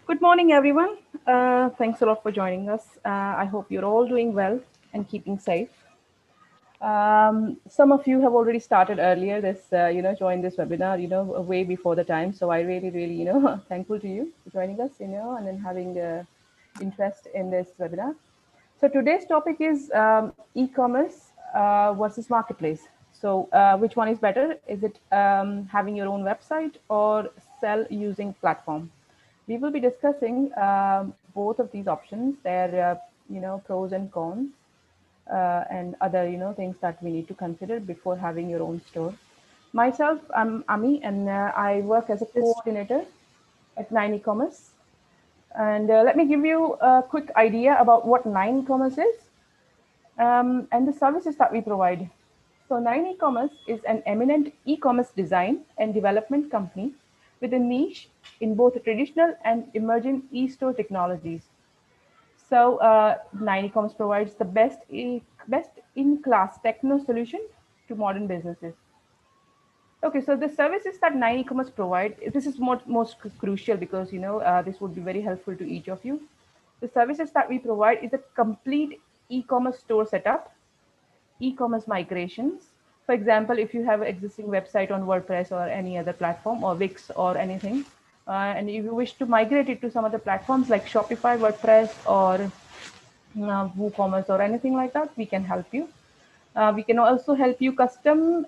Good morning, everyone. Thanks a lot for joining us. I hope you're all doing well and keeping safe. Some of you have already started earlier joined this webinar, way before the time. So I really, thankful to you for joining us, and then having interest in this webinar. So today's topic is e-commerce versus marketplace. So which one is better? Is it having your own website or sell using platform? We will be discussing both of these options, their pros and cons, and other things that we need to consider before having your own store. Myself, I'm Ami, and I work as a Yes. coordinator at Nine E-commerce. And let me give you a quick idea about what Nine E-commerce is and the services that we provide. So Nine E-commerce is an eminent e-commerce design and development company with a niche in both traditional and emerging e-store technologies. So Nine E-commerce provides the best in-class techno solution to modern businesses. Okay, so the services that Nine E-commerce provide, this is most crucial because this would be very helpful to each of you. The services that we provide is a complete e-commerce store setup, e-commerce migrations. For example, if you have an existing website on WordPress or any other platform or Wix or anything, and if you wish to migrate it to some other platforms like Shopify, WordPress, or WooCommerce or anything like that, we can help you. We can also help you custom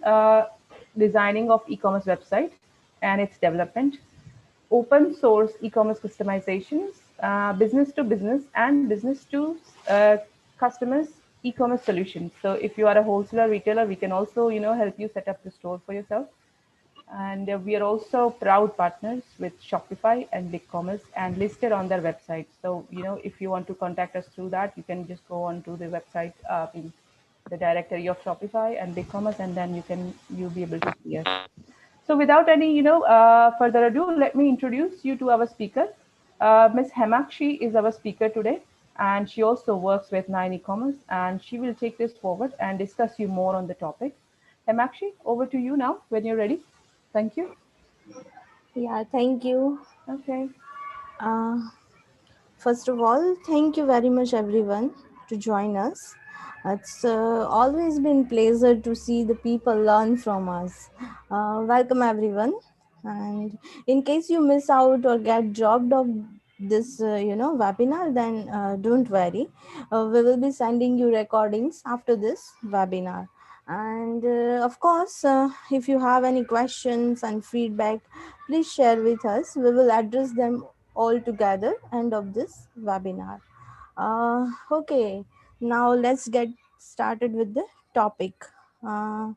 designing of e-commerce website and its development, open source e-commerce customizations, business to business and business to customers e-commerce solutions. So if you are a wholesaler retailer, we can also help you set up the store for yourself. And we are also proud partners with Shopify and BigCommerce and listed on their website. So, if you want to contact us through that, you can just go on to the website, in the directory of Shopify and BigCommerce, and then you'll be able to see us. So, without any, further ado, let me introduce you to our speaker. Ms. Hemakshi is our speaker today, and she also works with Nine E-commerce, and she will take this forward and discuss you more on the topic. Hemakshi, over to you now when you're ready. Thank you. Yeah, thank you. Okay. Uh, First of all, thank you very much everyone to join us. It's always been pleasure to see the people learn from us. Welcome everyone. And in case you miss out or get dropped off this webinar, then don't worry. We will be sending you recordings after this webinar. And of course, if you have any questions and feedback, please share with us. We will address them all together end of this webinar. Okay, now let's get started with the topic. uh,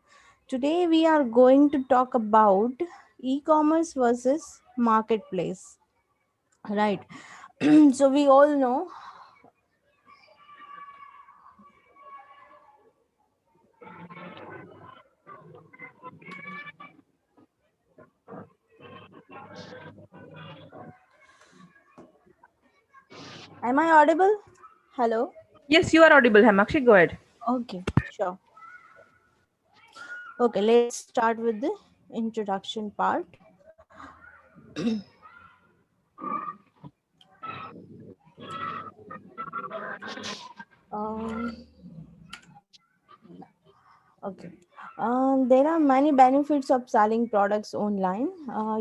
Today we are going to talk about e-commerce versus marketplace, right? So we all know. Am I audible? Hello. Yes, you are audible, Hemakshi. Go ahead. Okay, sure. Okay, let's start with the introduction part. um, Okay. There are many benefits of selling products online.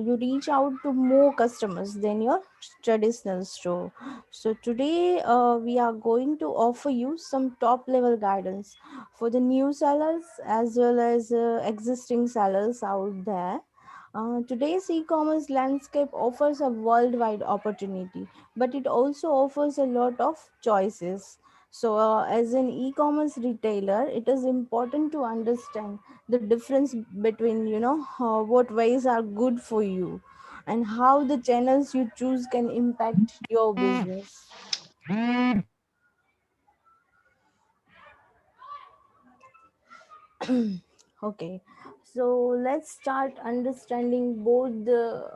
You reach out to more customers than your traditional store. So today we are going to offer you some top level guidance for the new sellers as well as existing sellers out there. Today's e-commerce landscape offers a worldwide opportunity, but it also offers a lot of choices. So, as an e-commerce retailer, it is important to understand the difference between, what ways are good for you and how the channels you choose can impact your business. Okay, so let's start understanding both the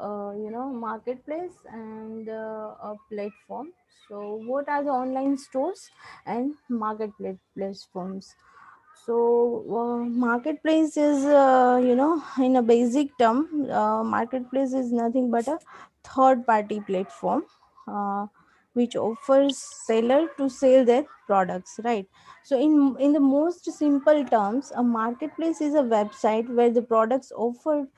marketplace and a platform. So what are the online stores and marketplace platforms? So marketplace is in a basic term, marketplace is nothing but a third party platform uh, which offers seller to sell their products, right? So in the most simple terms, a marketplace is a website where the products offered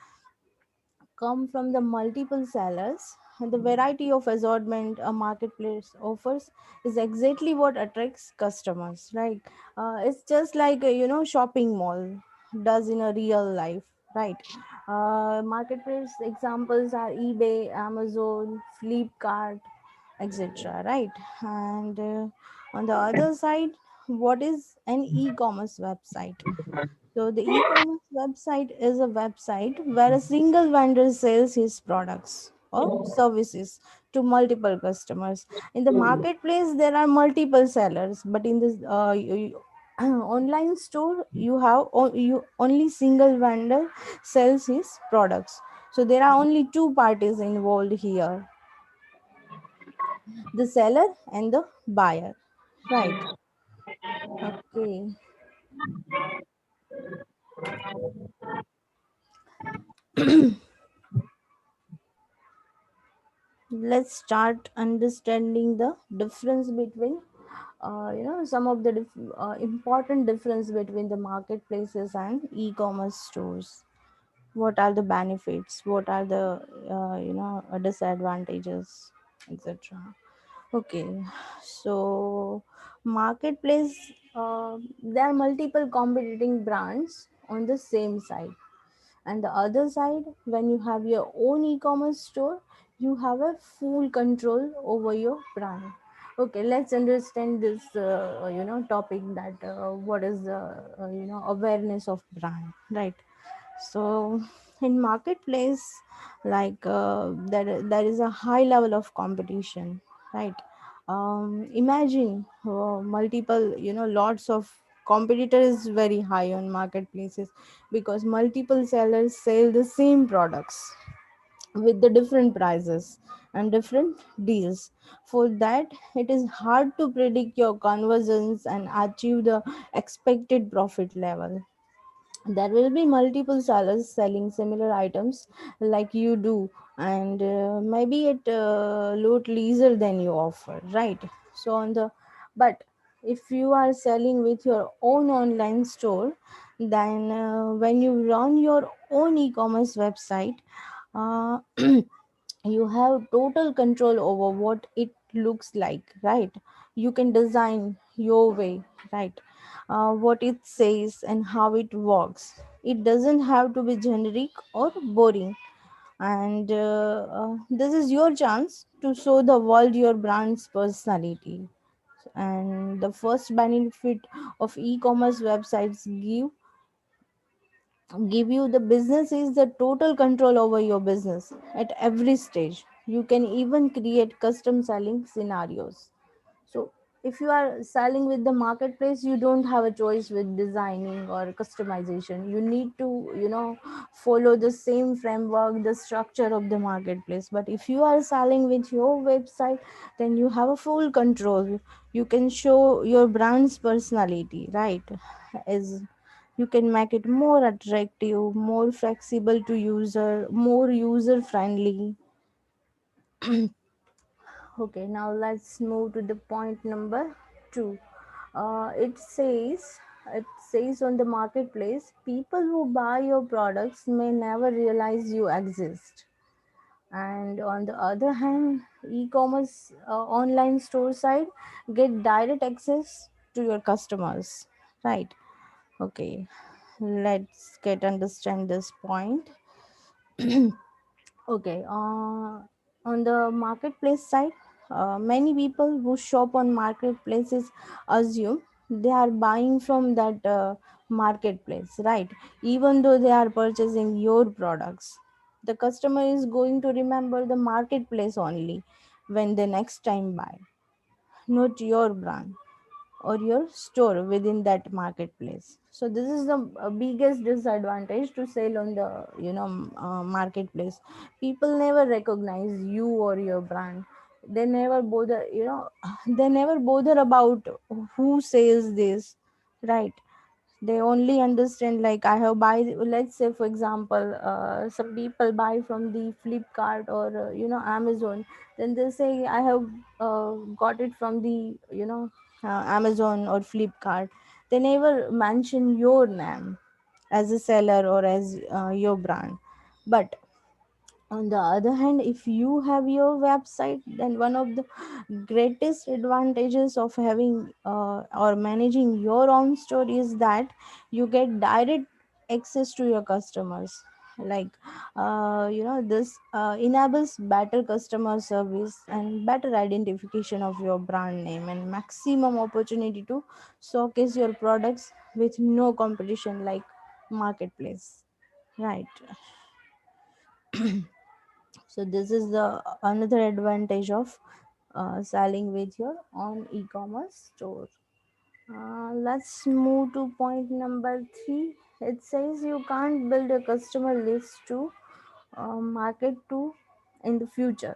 come from the multiple sellers, and the variety of assortment a marketplace offers is exactly what attracts customers, right? It's just like a, shopping mall does in a real life, right? Marketplace examples are eBay, Amazon, Flipkart, etc., right? And on the other side, what is an e-commerce website? So the e-commerce website is a website where a single vendor sells his products or services to multiple customers. In the marketplace, there are multiple sellers, but in this online store, you only single vendor sells his products. So there are only two parties involved here: the seller and the buyer. Right. Okay. Let's start understanding the difference between some of the important difference between the marketplaces and e-commerce stores. What are the benefits, what are the disadvantages, etc. Okay, so marketplace, there are multiple competing brands on the same site, and the other side, when you have your own e-commerce store, you have a full control over your brand. Okay, let's understand this topic, that what is the awareness of brand, right? So in marketplace, like there is a high level of competition, right? Imagine multiple, lots of competitor is very high on marketplaces, because multiple sellers sell the same products with the different prices and different deals. For that, it is hard to predict your conversions and achieve the expected profit level. There will be multiple sellers selling similar items like you do, and maybe at lot lesser than you offer, right? So on the but if you are selling with your own online store, then when you run your own e-commerce website, uh, you have total control over what it looks like, right? You can design your way, right? What it says and how it works. It doesn't have to be generic or boring. And this is your chance to show the world your brand's personality. And the first benefit of e-commerce websites give you the business is the total control over your business at every stage. You can even create custom selling scenarios. So if you are selling with the marketplace, you don't have a choice with designing or customization. You need to follow the same framework, the structure of the marketplace. But if you are selling with your website, then you have a full control. You can show your brand's personality, right? As you can make it more attractive, more flexible to user, more user friendly. Okay, now let's move to the point number 2. It says on the marketplace, people who buy your products may never realize you exist. And on the other hand, e-commerce online store side get direct access to your customers, right? Okay, let's get understand this point. Okay, on the marketplace side, many people who shop on marketplaces assume they are buying from that marketplace, right? Even though they are purchasing your products, the customer is going to remember the marketplace only when they next time buy, not your brand or your store within that marketplace. So this is the biggest disadvantage to sell on the marketplace. People never recognize you or your brand. They never bother, they never bother about who says this, right? They only understand like I have buy, let's say for example, some people buy from the Flipkart or Amazon. Then they say I have got it from the Amazon or Flipkart. They never mention your name as a seller or as your brand. But on the other hand, if you have your website, then one of the greatest advantages of having or managing your own store is that you get direct access to your customers. Like this enables better customer service and better identification of your brand name and maximum opportunity to showcase your products with no competition like marketplace, right? So this is the another advantage of selling with your own e-commerce store. Let's move to point number 3. It says you can't build a customer list to market to in the future.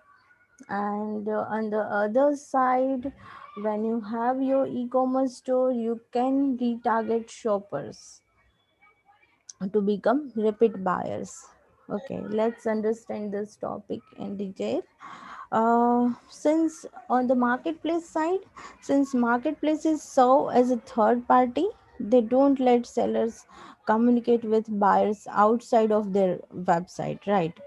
And on the other side, when you have your e-commerce store, you can retarget shoppers to become repeat buyers. Okay, let's understand this topic in detail. Since on the marketplace side, since marketplaces serve as a third party, they don't let sellers communicate with buyers outside of their website, right?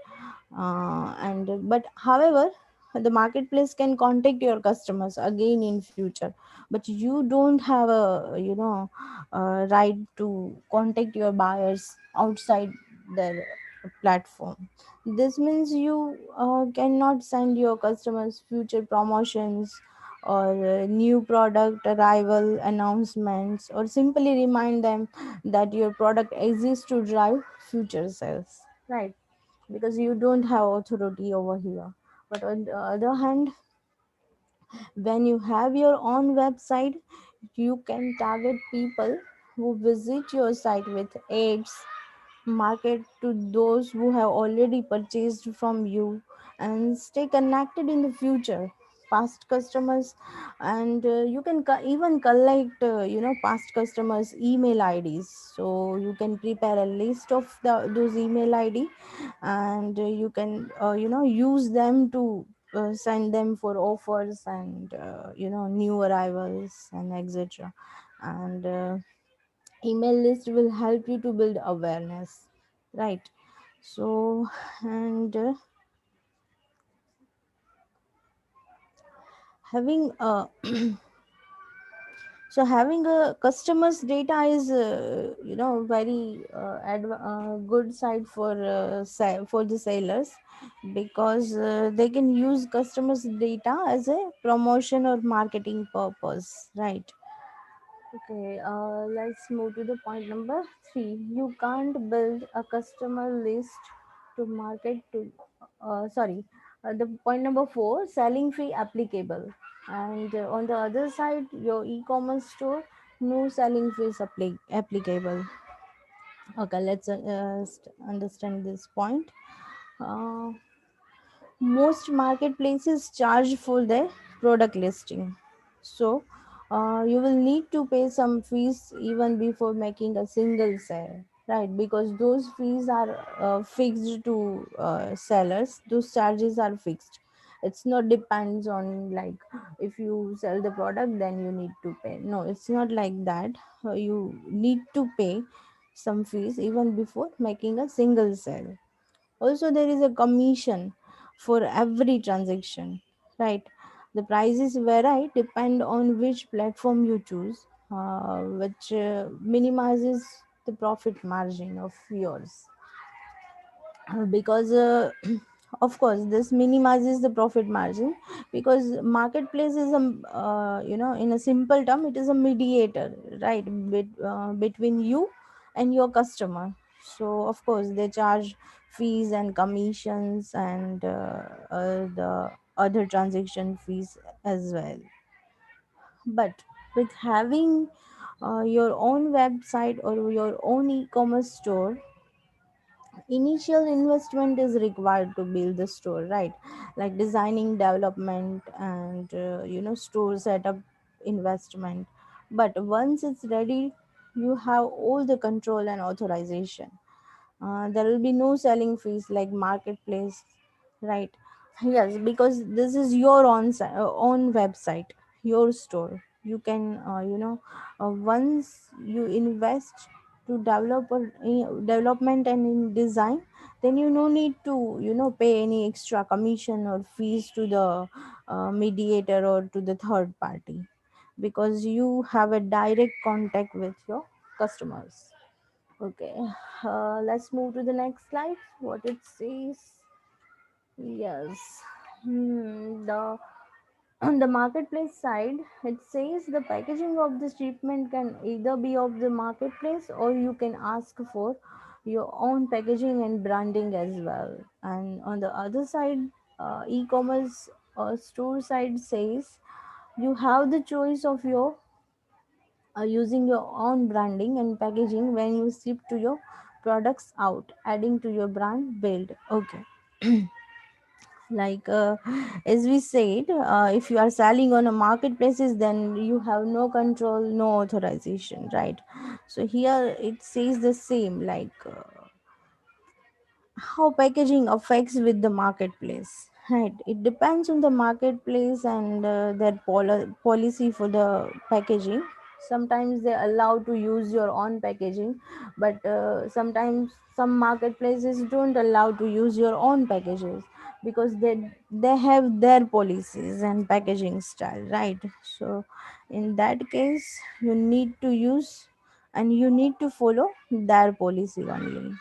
And but however, the marketplace can contact your customers again in future, but you don't have a right to contact your buyers outside their platform. This means you cannot send your customers future promotions or new product arrival announcements, or simply remind them that your product exists to drive future sales, right? Because you don't have authority over here. But on the other hand, when you have your own website, you can target people who visit your site with ads, market to those who have already purchased from you, and stay connected in the future past customers. And you can even collect past customers email IDs, so you can prepare a list of those email ID, and you can use them to send them for offers and new arrivals and etc. And email list will help you to build awareness, right? So and having a so having a customers data is very good side for for the sellers, because they can use customers data as a promotion or marketing purpose, right? Okay, let's move to the point number 3. You can't build a customer list to market to, the point number 4, selling fee applicable. And on the other side, your e-commerce store, no selling fees applicable. Okay, let's understand this point. Uh, Most marketplaces charge for their product listing, so you will need to pay some fees even before making a single sale, right? Because those fees are fixed to sellers. Those charges are fixed. It's not depends on like if you sell the product then you need to pay. No, it's not like that. You need to pay some fees even before making a single sale. Also, there is a commission for every transaction, right? The prices vary depend on which platform you choose, which minimizes the profit margin of yours. Because of course this minimizes the profit margin, because marketplace is a in a simple term, it is a mediator, right? Between you and your customer. So of course they charge fees and commissions and the other transaction fees as well. But with having your own website or your own e-commerce store, initial investment is required to build the store, right? Like designing, development, and store setup investment. But once it's ready, you have all the control and authorization. There will be no selling fees like marketplace, right? Yes, because this is your own website, your store. You can, once you invest to development and in design, then you no need to, pay any extra commission or fees to the mediator or to the third party, because you have a direct contact with your customers. Okay, let's move to the next slide. What it says. Yes. The on the marketplace side, it says the packaging of the shipment can either be of the marketplace or you can ask for your own packaging and branding as well. And on the other side, e-commerce store side says you have the choice of your using your own branding and packaging when you ship to your products out, adding to your brand build. Okay. Like as we said, if you are selling on a marketplaces, then you have no control, no authorization, right? So here it says the same, like how packaging affects with the marketplace, right? It depends on the marketplace and their policy for the packaging. Sometimes they allow to use your own packaging, but sometimes some marketplaces don't allow to use your own packages, because they have their policies and packaging style, right? So in that case, you need to use and you need to follow their policy only.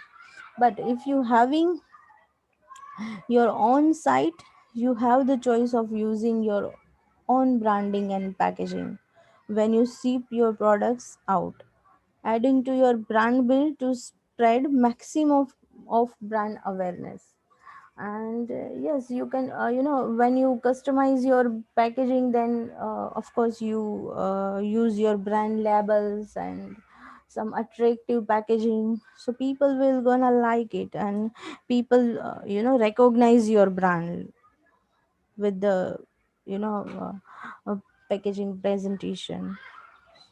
But if you having your own site, you have the choice of using your own branding and packaging when you ship your products out, adding to your brand build to spread maximum of brand awareness. And yes, you can, when you customize your packaging, then of course you use your brand labels and some attractive packaging, so people will gonna like it, and people recognize your brand with the you know packaging presentation.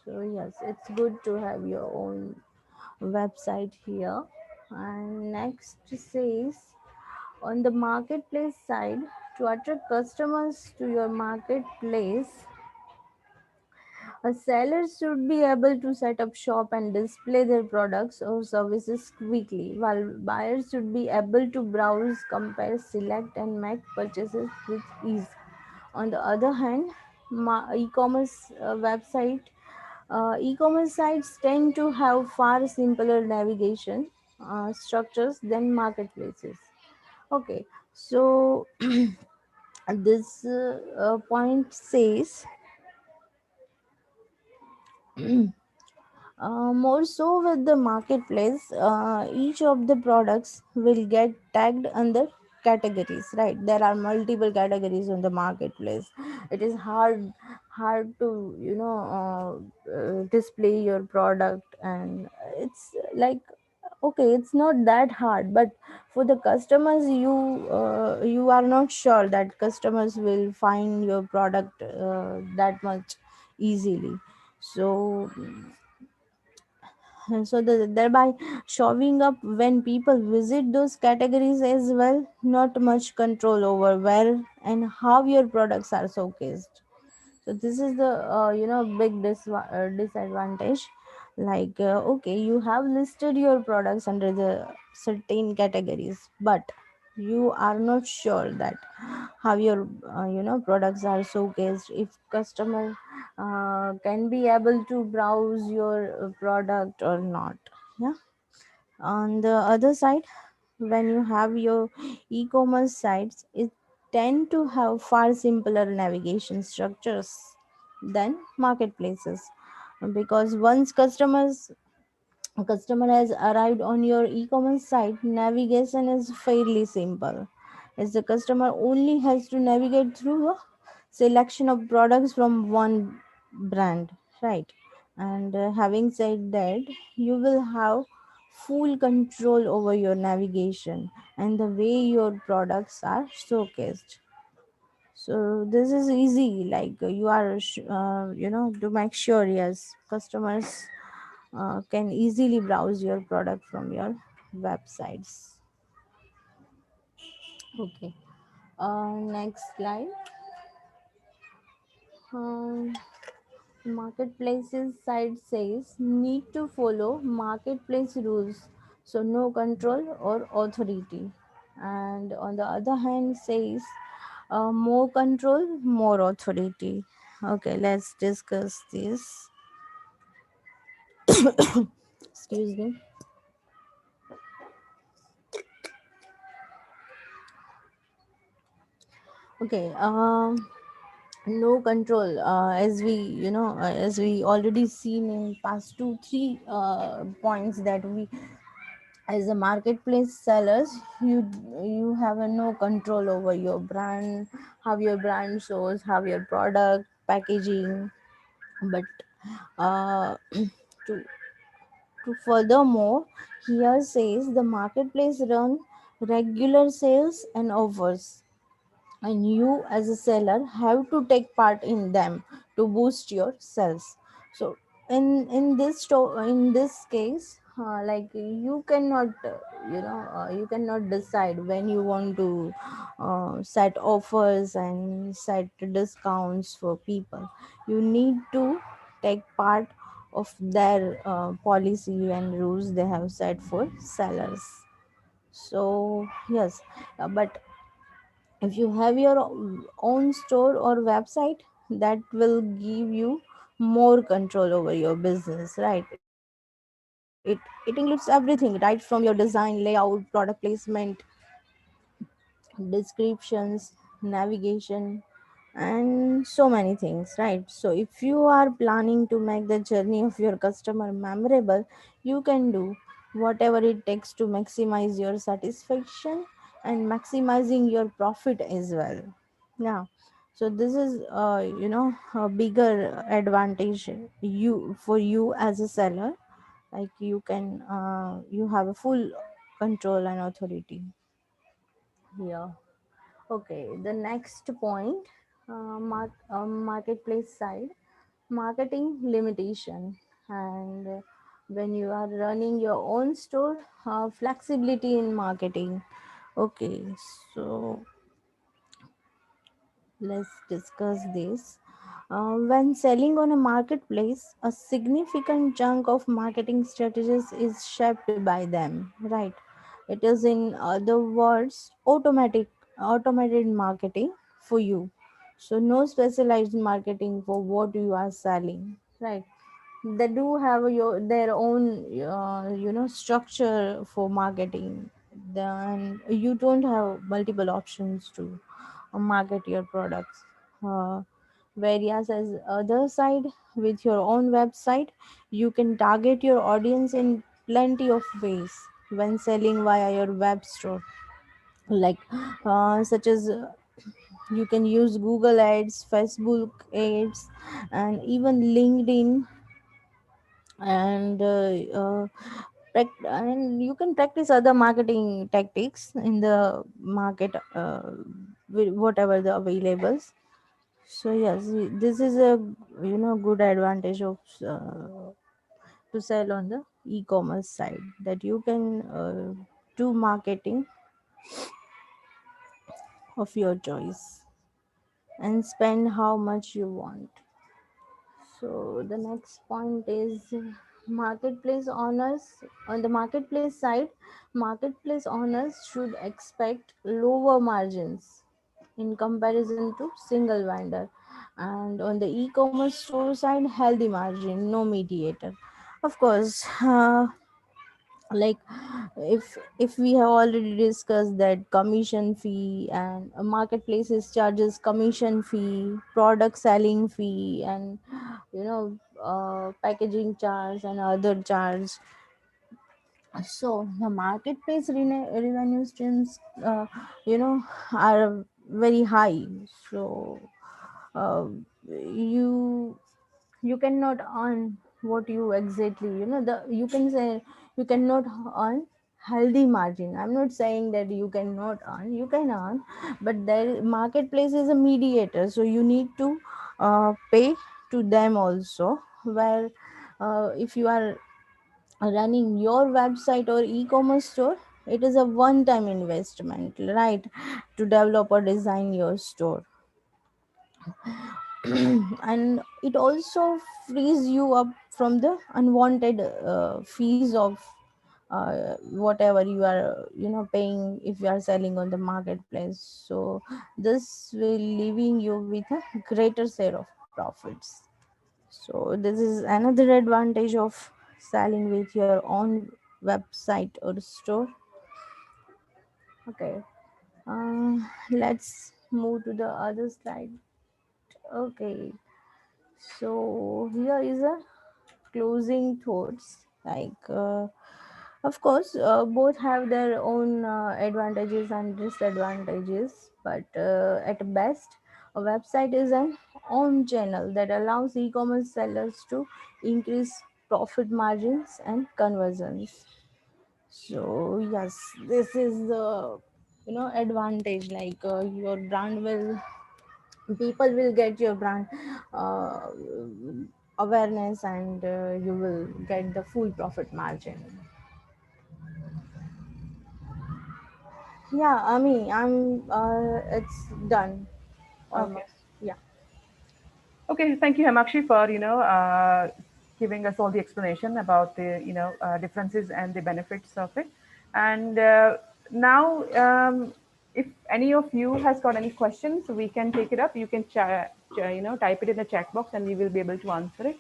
So yes, it's good to have your own website here. And next says, on the marketplace side, to attract customers to your marketplace, a seller should be able to set up shop and display their products or services quickly, while buyers should be able to browse, compare, select, and make purchases with ease. On the other hand, e-commerce sites tend to have far simpler navigation structures than marketplaces. Okay, so this point says, more so with the marketplace, each of the products will get tagged under categories, right? There are multiple categories on the marketplace. It is hard to display your product, and it's like, okay, it's not that hard, but for the customers, you are not sure that customers will find your product that much easily. So and so thereby showing up when people visit those categories as well, not much control over where and how your products are showcased. So this is the big disadvantage. Like okay, you have listed your products under the certain categories, but you are not sure that how your products are showcased, if customer can be able to browse your product or not. Yeah. On the other side, when you have your e-commerce sites, it tend to have far simpler navigation structures than marketplaces, because once a customer has arrived on your e-commerce site, navigation is fairly simple, as the customer only has to navigate through a selection of products from one brand, right? And having said that, you will have full control over your navigation and the way your products are showcased. So this is easy, like you are to make sure, yes, customers can easily browse your product from your websites. Okay. Next slide. Um, Marketplaces side says need to follow marketplace rules, so no control or authority. And on the other hand, says more control, more authority. Okay, let's discuss this. Excuse me. Okay. No control, as we as we already seen in past 2 3 points, that we as a marketplace sellers, you have a no control over your brand, how your brand shows, how your product packaging. But to furthermore, here says the marketplace run regular sales and offers, and you as a seller have to take part in them to boost your sales. So in this case, like you cannot you cannot decide when you want to set offers and set discounts for people. You need to take part of their policy and rules they have set for sellers. So yes, but if you have your own store or website, that will give you more control over your business, right? It includes everything, right from your design, layout, product placement, descriptions, navigation, and so many things, right? So if you are planning to make the journey of your customer memorable, you can do whatever it takes to maximize your satisfaction and maximizing your profit as well. Yeah. So this is a bigger advantage you for you as a seller. Like you can you have a full control and authority here. Okay, the next point, marketplace side, marketing limitation. And when you are running your own store, flexibility in marketing. Okay, so let's discuss this. When selling on a marketplace, a significant chunk of marketing strategies is shaped by them, right? It is, in other words, automated marketing for you. So no specialized marketing for what you are selling, right? They do have their own structure for marketing. Then you don't have multiple options to market your products. uh, Whereas as other side, with your own website, you can target your audience in plenty of ways when selling via your web store, like such as you can use Google ads, Facebook ads, and even LinkedIn. And and you can practice other marketing tactics in the market, with whatever the availables. So yes, this is a good advantage of to sell on the e-commerce side, that you can do marketing of your choice and spend how much you want. So the next point is marketplace owners. On the marketplace side, marketplace owners should expect lower margins in comparison to single vendor. And on the e-commerce store side, healthy margin, no mediator. Of course, like if we have already discussed that commission fee, and marketplaces charges commission fee, product selling fee, and packaging charge and other charge. So the marketplace revenue streams are very high. So uh, you you cannot earn what you exactly, the you can say you cannot earn healthy margin. I'm not saying that you cannot earn, you can earn, but the marketplace is a mediator, so you need to pay to them also. Where if you are running your website or e-commerce store, it is a one-time investment, right, to develop or design your store. And it also frees you up from the unwanted fees of whatever you are paying if you are selling on the marketplace. So this will leaving you with a greater share of profits. So this is another advantage of selling with your own website or store. Okay, let's move to the other slide. Okay, so here is a closing thoughts. Of course, both have their own advantages and disadvantages, but at best, a website is an own channel that allows e-commerce sellers to increase profit margins and conversions. So yes, this is the advantage. Your brand will, people will get your brand uh, awareness, and you will get the full profit margin. Yeah, I mean, it's done Okay. almost. Yeah. Okay, thank you, Hemakshi, for giving us all the explanation about the differences and the benefits of it. And now, if any of you has got any questions, we can take it up. You can type it in the chat box, and we will be able to answer it.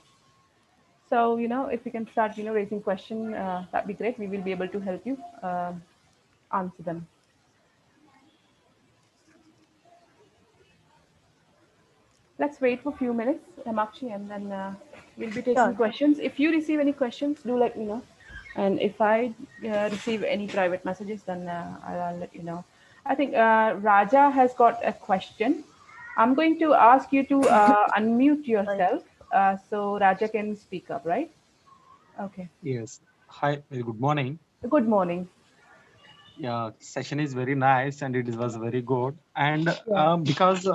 So if you can start raising question, that'd be great. We will be able to help you answer them. Let's wait for a few minutes, Amakshi, and then we'll be taking Sure. questions. If you receive any questions, do let me know. And if I receive any private messages, then I'll let you know. I think Raja has got a question. I'm going to ask you to unmute Sorry. yourself so Raja can speak up, right? Okay. Yes. Hi, very good morning. Good morning. Yeah, session is very nice and it was very good. And Yeah. because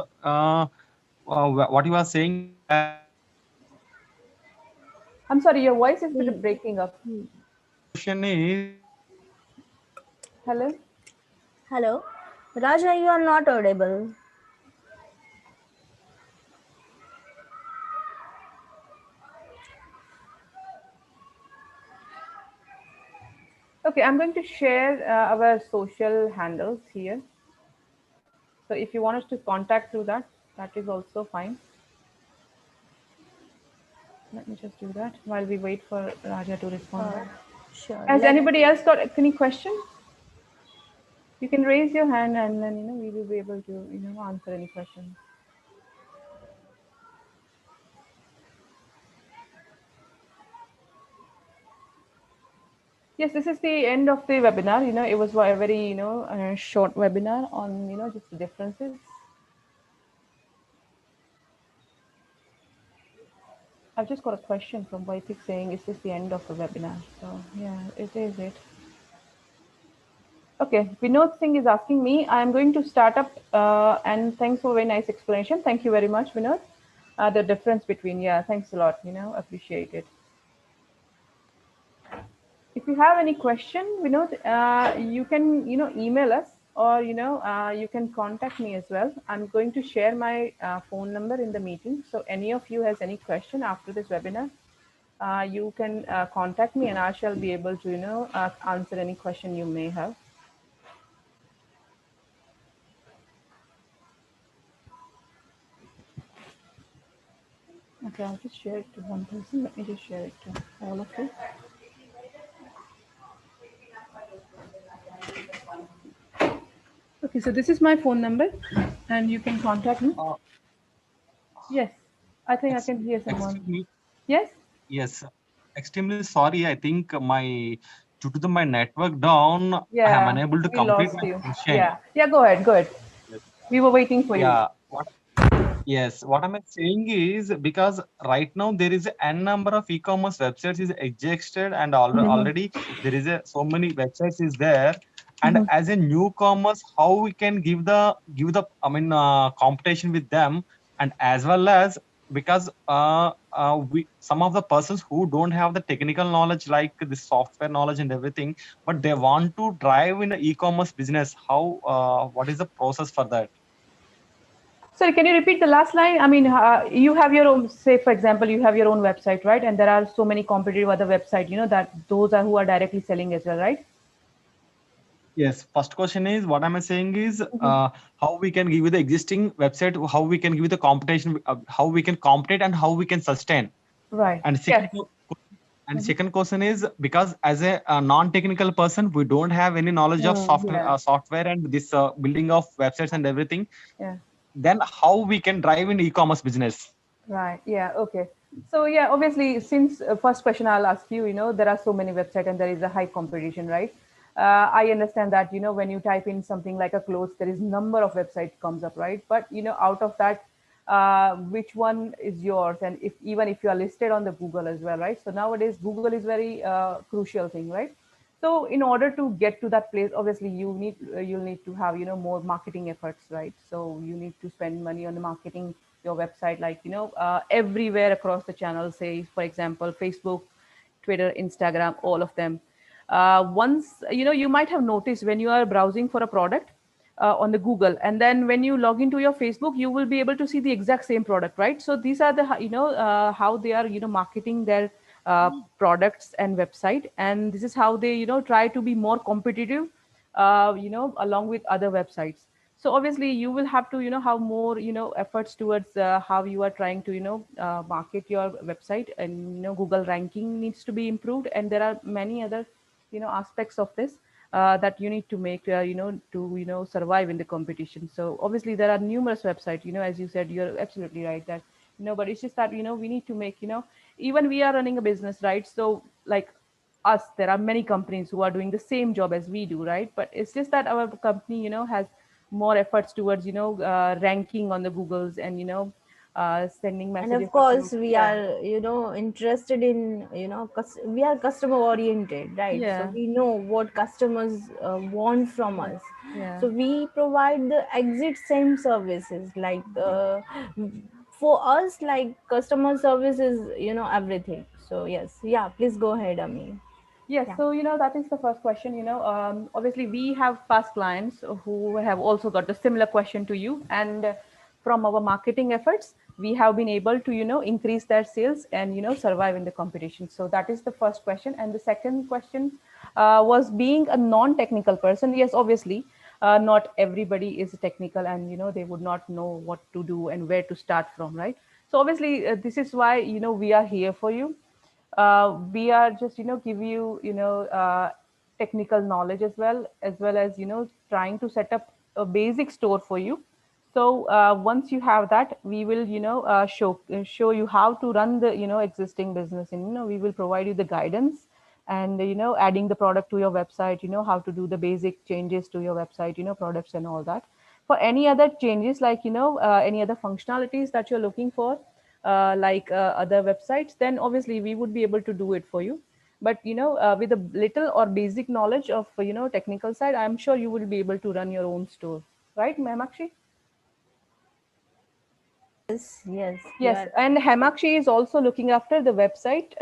what you are saying is that I'm sorry, your voice is a bit Hmm. breaking up. Hmm. question is Hello? Hello, Raja, you are not audible. Okay, I'm going to share our social handles here. So if you want us to contact through that, that is also fine. Let me just do that while we wait for Raja to respond uh, back. sure, Has let anybody else got any question? You can raise your hand, and then we will be able to answer any questions. Yes, this is the end of the webinar. It was a very short webinar on just the differences. I've just got a question from Vaitik saying, "Is this the end of the webinar?" So yeah, it is it. Okay, Vinod Singh is asking me. I'm going to start up, and thanks for a very nice explanation. Thank you very much, Vinod. The difference between, yeah, thanks a lot. Appreciate it. If you have any question, Vinod, you can email us, or you can contact me as well. I'm going to share my phone number in the meeting. So any of you has any question after this webinar, you can contact me, and I shall be able to answer any question you may have. Okay, I'll just share it to one person. Let me just share it to all of you. Okay, so this is my phone number, and you can contact me. uh, Yes, I think I ex can hear someone. excuse me. Yes? Yes, extremely sorry. I think my due to my network down, I am Yeah, unable to we complete lost my you. question. Yeah. Yeah, go ahead, go ahead. Yes. We were waiting for you. Yeah. Yes, what I'm saying is because right now there is a n number of e-commerce websites is existed and Mhm. already there is a so many websites is there. And Mhm. as a newcomers, how we can give the competition with them, and as well as because we some of the persons who don't have the technical knowledge like the software knowledge and everything, but they want to drive in the e-commerce business. How what is the process for that? Sorry, can you repeat the last line? I mean, you have your own, say, for example, you have your own website, right? And there are so many competitive other website, that those are who are directly selling as well, right? Yes, first question is what am I saying is Mhm. how we can give you the existing website, how we can give you the competition, how we can compete and how we can sustain. Right. And Yes. Mhm. second question is because as a non-technical person, we don't have any knowledge of Yeah. software and this building of websites and everything. Yeah. Then how we can drive in e-commerce business? Right. Yeah. Okay. So yeah, obviously, since first question I'll ask you, there are so many websites and there is a high competition, right? I understand that, when you type in something like a clothes, there is number of websites comes up, right? But, out of that, which one is yours? And if even if you are listed on the Google as well, right? So nowadays, Google is very crucial thing, right? So in order to get to that place, obviously you'll need to have more marketing efforts, right? So you need to spend money on the marketing your website, like everywhere across the channel. Say for example, Facebook, Twitter, Instagram, all of them. Once you might have noticed when you are browsing for a product on the Google, and then when you log into your Facebook, you will be able to see the exact same product, right? So these are the how they are marketing their products and website, and this is how they try to be more competitive, along with other websites. So obviously you will have to have more efforts towards how you are trying to market your website, and Google ranking needs to be improved, and there are many other aspects of this that you need to make to survive in the competition. So obviously there are numerous websites, as you said, you're absolutely right that but it's just that we need to make even we are running a business, right? So like us, there are many companies who are doing the same job as we do, right? But it's just that our company has more efforts towards ranking on the Googles, and sending And of messages course to, we yeah. are interested in we are customer oriented, right? So Yeah. we know what customers want from Yeah. us. Yeah. So we provide the exit same services, like for us, like customer service is everything. So yes, yeah, please go ahead, Ami. Yes, Yeah. so that is the first question. Obviously, we have past clients who have also got the similar question to you, and from our marketing efforts, we have been able to increase their sales and survive in the competition. So that is the first question, and the second question was being a non-technical person. Yes, obviously, not everybody is technical, and they would not know what to do and where to start from, right? So obviously, this is why we are here for you. We are just give you technical knowledge as well as trying to set up a basic store for you. So once you have that, we will show you how to run the existing business, and we will provide you the guidance, and adding the product to your website, how to do the basic changes to your website, products and all that. For any other changes, like any other functionalities that you're looking for, like other websites, then obviously we would be able to do it for you. But with a little or basic knowledge of technical side, I'm sure you will be able to run your own store, right, Memakshi? Yes, yes, you Yes, are. and Hemakshi is also looking after the website,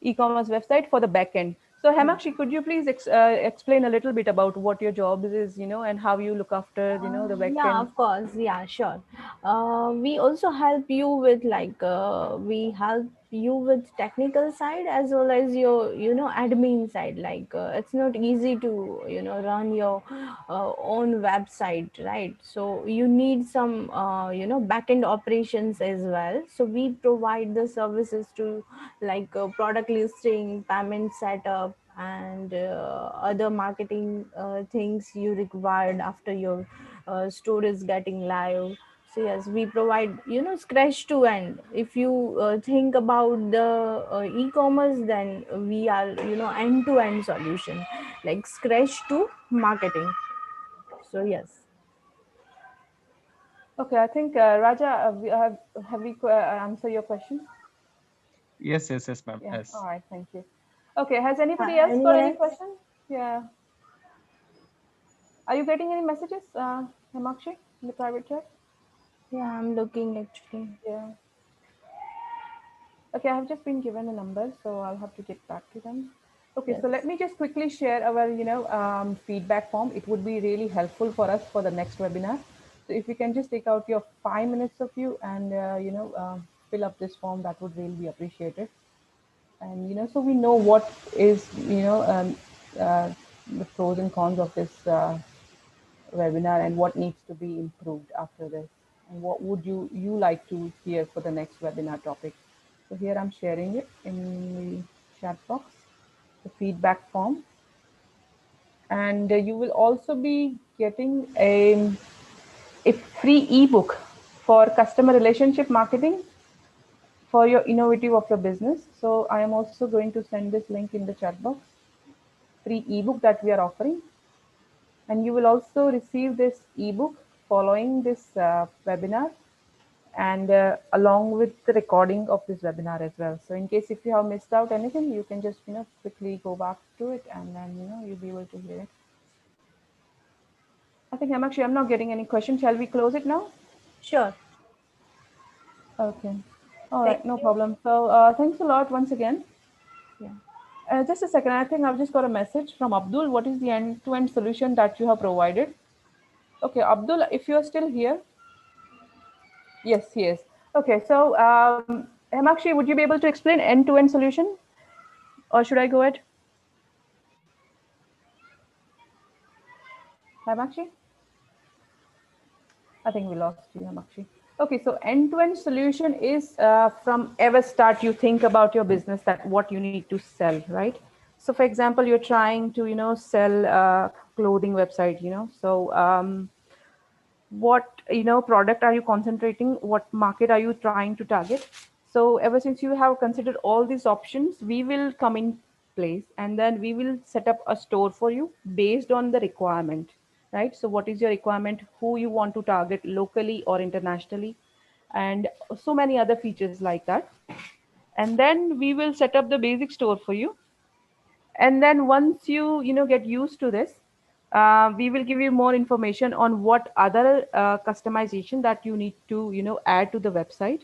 e-commerce website for the backend. So Hemakshi, could you please explain a little bit about what your job is, and how you look after, the Yeah, backend? of course. Yeah, sure. We also help you with we help you with technical side as well as your admin side. Like it's not easy to run your own website, right? So you need some backend operations as well. So we provide the services to like product listing, payment setup, and other marketing things you required after your store is getting live. So yes, we provide scratch to end. If you think about the e-commerce, then we are end to end solution, like scratch to marketing. So yes. Okay, I think Raja, have we answered your question? Yes, yes, yes, ma'am. Yeah. All Yes. right. Thank you. Okay. Has anybody else got Anyone any else? question? Yeah. Are you getting any messages, Hemakshi, in the private chat? Yeah, I'm looking actually. Yeah. Okay, I have just been given a number, so I'll have to get back to them. Okay, Yes. so let me just quickly share our, feedback form. It would be really helpful for us for the next webinar. So if you can just take out your 5 minutes of you and, fill up this form, that would really be appreciated. And, so we know what is, uh, the pros and cons of this webinar and what needs to be improved after this. And what would you like to hear for the next webinar topic? So here I'm sharing it in the chat box, the feedback form. And you will also be getting a free ebook for customer relationship marketing for your innovative of your business. So I am also going to send this link in the chat box, free ebook that we are offering. And you will also receive this ebook following this webinar and along with the recording of this webinar as well. So in case if you have missed out anything, you can just, quickly go back to it and then, you'll be able to hear it. I think I'm not getting any questions. Shall we close it now? Sure. Okay. All Thank right, no you. problem. So thanks a lot once again. Yeah. Just a second. I think I've just got a message from Abdul. What is the end-to-end solution that you have provided? Okay, Abdul, if you're still here. Yes, he is. Okay, so Hemakshi, would you be able to explain end-to-end solution? Or should I go ahead? Hemakshi? I think we lost you, Hemakshi. Okay, so end-to-end solution is from ever start you think about your business, that what you need to sell, right? So for example, you're trying to, sell a clothing website, so what, product are you concentrating? What market are you trying to target? So ever since you have considered all these options, we will come in place and then we will set up a store for you based on the requirement, right? So what is your requirement, who you want to target locally or internationally, and so many other features like that. And then we will set up the basic store for you. And then once you get used to this, we will give you more information on what other customization that you need to add to the website.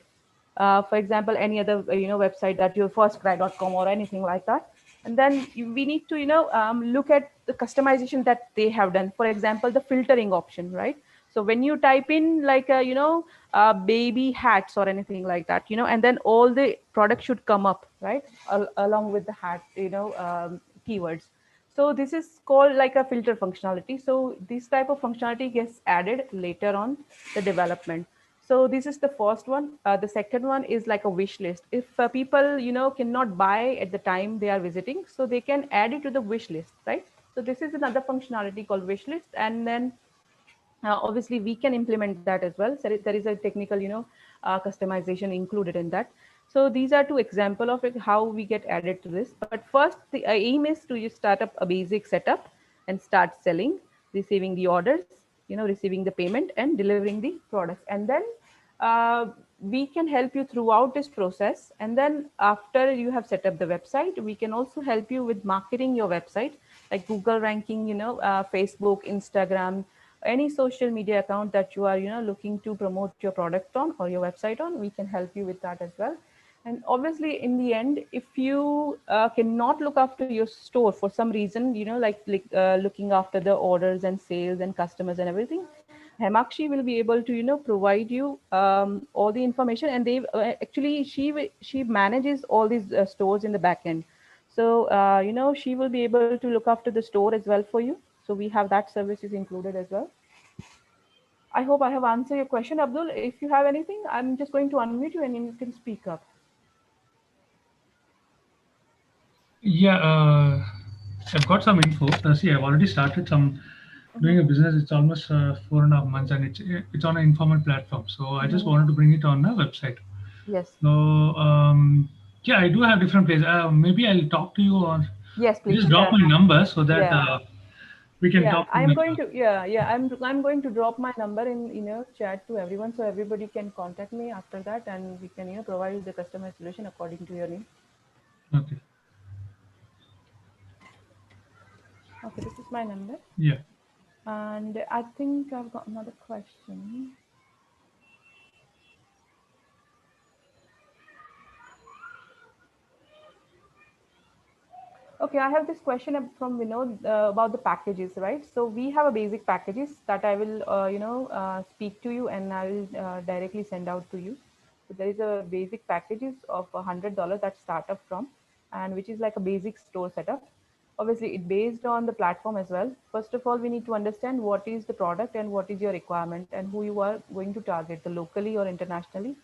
For example, any other website that your firstcry.com or anything like that. And then we need to look at the customization that they have done. For example, the filtering option, right? So when you type in like baby hats or anything like that, and then all the products should come up, right, along with the hat keywords. So this is called like a filter functionality. So this type of functionality gets added later on the development. So this is the first one. The second one is like a wish list. If people cannot buy at the time they are visiting, so they can add it to the wish list, right? So this is another functionality called wish list. And then obviously we can implement that as well. So there is a technical customization included in that. So these are two examples of it, how we get added to this. But first the aim is to just start up a basic setup and start selling, receiving the orders, receiving the payment and delivering the products. And then we can help you throughout this process. And then after you have set up the website, we can also help you with marketing your website, like Google ranking, Facebook, Instagram, any social media account that you are looking to promote your product on or your website on. We can help you with that as well. And obviously in the end, if you cannot look after your store for some reason, like looking after the orders and sales and customers and everything, Hemakshi will be able to provide you all the information. And they actually she manages all these stores in the back end. So she will be able to look after the store as well for you. So we have that services included as well. I hope I have answered your question, Abdul. If you have anything, I'm just going to unmute you and you can speak up. Yeah, I've got some info. See, I've already started doing a business. It's almost 4.5 months, and it's on an informal platform. So I just wanted to bring it on a website. Yes. So yeah, I do have different places. Maybe I'll talk to you on. Yes, please. Just drop my number so that Yeah. we can Yeah, talk. I'm going to I'm going to drop my number in chat to everyone, so everybody can contact me after that, and we can provide you the customer solution according to your need. Okay. Okay, this is my number. Yeah. And I think I've got another question. Okay, I have this question from Vinod about the packages, right? So we have a basic packages that I will, speak to you and I will directly send out to you. So there is a basic packages of $100 that start up from, and which is like a basic store setup. Obviously, it based on the platform as well. First of all, we need to understand what is the product and what is your requirement and who you are going to target, the locally or internationally,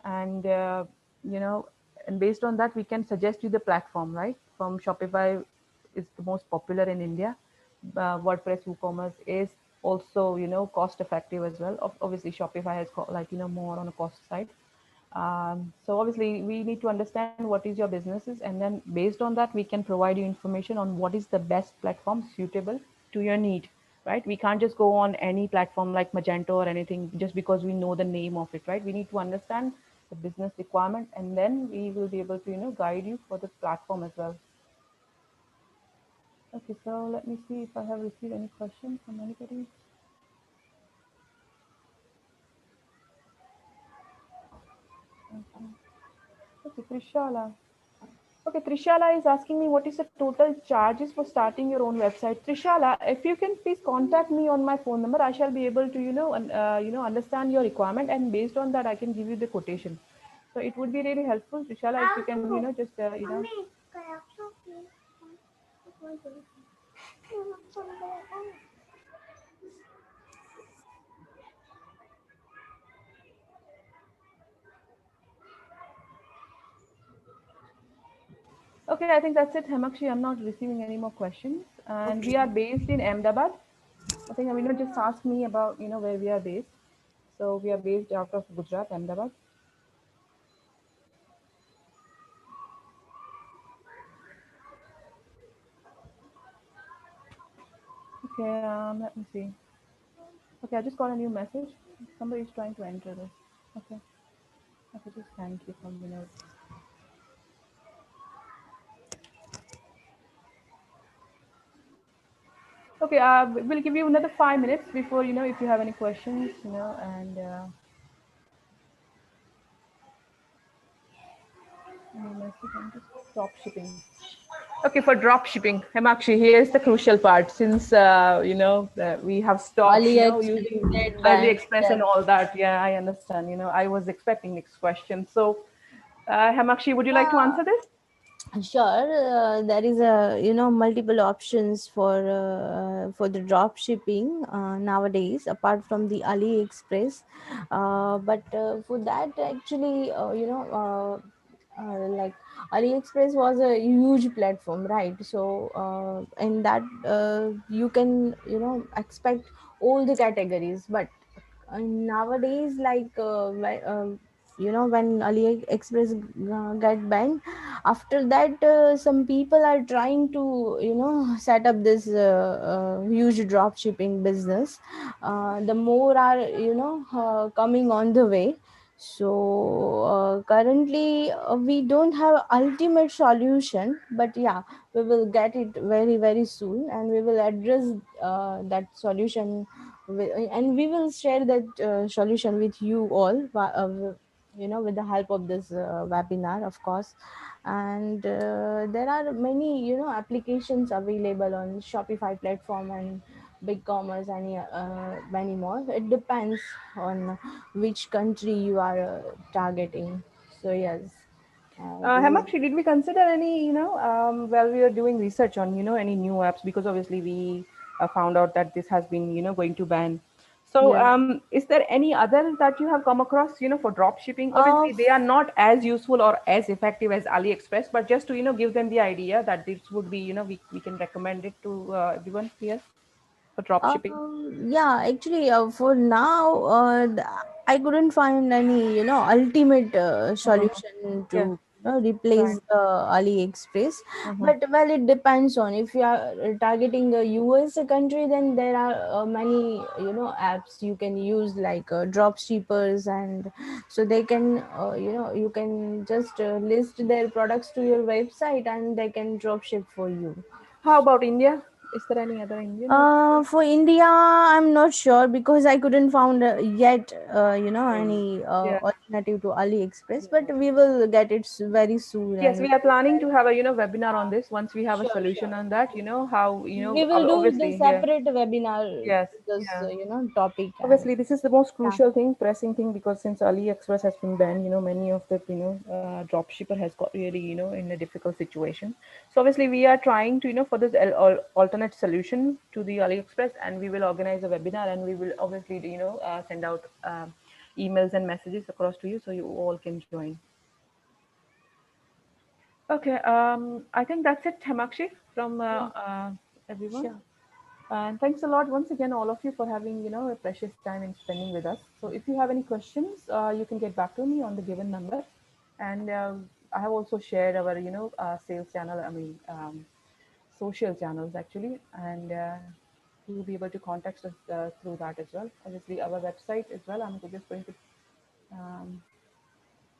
and you know and based on that we can suggest you the platform, right? From Shopify is the most popular in India. WordPress WooCommerce is also cost effective as well. Obviously Shopify has like more on a cost side. So obviously we need to understand what is your businesses, and then based on that we can provide you information on what is the best platform suitable to your need, right? We can't just go on any platform like Magento or anything just because we know the name of it, right? We need to understand the business requirement, and then we will be able to guide you for the platform as well. Okay, so let me see if I have received any questions from anybody. Okay, Trishala. Okay, Trishala is asking me what is the total charges for starting your own website. Trishala, if you can please contact me on my phone number, I shall be able to understand your requirement, and based on that I can give you the quotation. So it would be really helpful, Trishala, if you can just Okay, I think that's it, Hemakshi. I'm not receiving any more questions, and we are based in Ahmedabad. I think just ask me about where we are based. So we are based out of Gujarat, Ahmedabad. Okay, let me see. Okay, I just got a new message. Somebody is trying to enter this. Okay. Okay, just thank you from Vinod. Okay, we'll give you another 5 minutes before if you have any questions, and any message on just drop shipping. Okay, for drop shipping, Hemakshi, here's the crucial part. Since we have stopped, using AliExpress and all that. Yeah, I understand. I was expecting next question. So, Hemakshi, would you like to answer this? Sure. There is a multiple options for the drop shipping nowadays, apart from the AliExpress. But for that, actually, like AliExpress was a huge platform, right? So in that you can expect all the categories. But nowadays, like when AliExpress get banned, after that some people are trying to set up this huge drop shipping business. The more are coming on the way. So currently we don't have ultimate solution, but yeah, we will get it very very soon, and we will address that solution and we will share that solution with you all with the help of this webinar, of course. And there are many applications available on Shopify platform and BigCommerce and many more. It depends on which country you are targeting. So yes, this is. Hemakshi, did we consider any, while we were doing research on, any new apps? Because obviously we found out that this has been, going to ban. So, Yeah. is there any other that you have come across, for drop shipping? Obviously, they are not as useful or as effective as AliExpress, but just to, give them the idea that this would be, we can recommend it to everyone here for drop shipping. Yeah, actually, for now, I couldn't find any, ultimate solution Yeah, to right. replace AliExpress. Mm-hmm. But well, it depends on if you are targeting a US country, then there are many, apps you can use like drop shippers, and so they can, you can just list their products to your website, and they can drop ship for you. How about India? Is there any other Indian? For India, I'm not sure because I couldn't found yet, any Yeah. alternative to AliExpress. But we will get it very soon, Yes, and we are planning to have a webinar on this once we have a sure, solution sure. on that. How We will do the obviously, yeah, separate webinar yes, to this, yeah. topic. And Obviously, this is the most yeah, crucial thing, pressing thing, because since AliExpress has been banned, many of the, drop shipper has got really, in a difficult situation. So obviously, we are trying to, for this alternate solution to the AliExpress, and we will organize a webinar, and we will obviously, send out emails and messages across to you, so you all can join. Okay, I think that's it, Hemakshi, from everyone. sure. And thanks a lot once again, all of you, for having a precious time in spending with us. So if you have any questions, you can get back to me on the given number. And I have also shared our sales channel. I mean social channels actually, and you'll be able to contact us through that as well. Obviously, our website as well. I'm just going to.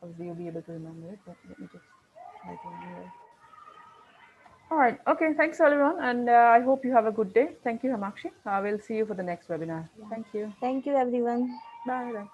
Obviously, you'll be able to remember it. But let me just write it here. All right. Okay. Thanks, everyone. And I hope you have a good day. Thank you, Hamakshi. We'll see you for the next webinar. Thank you. Thank you, everyone. Bye. Bye.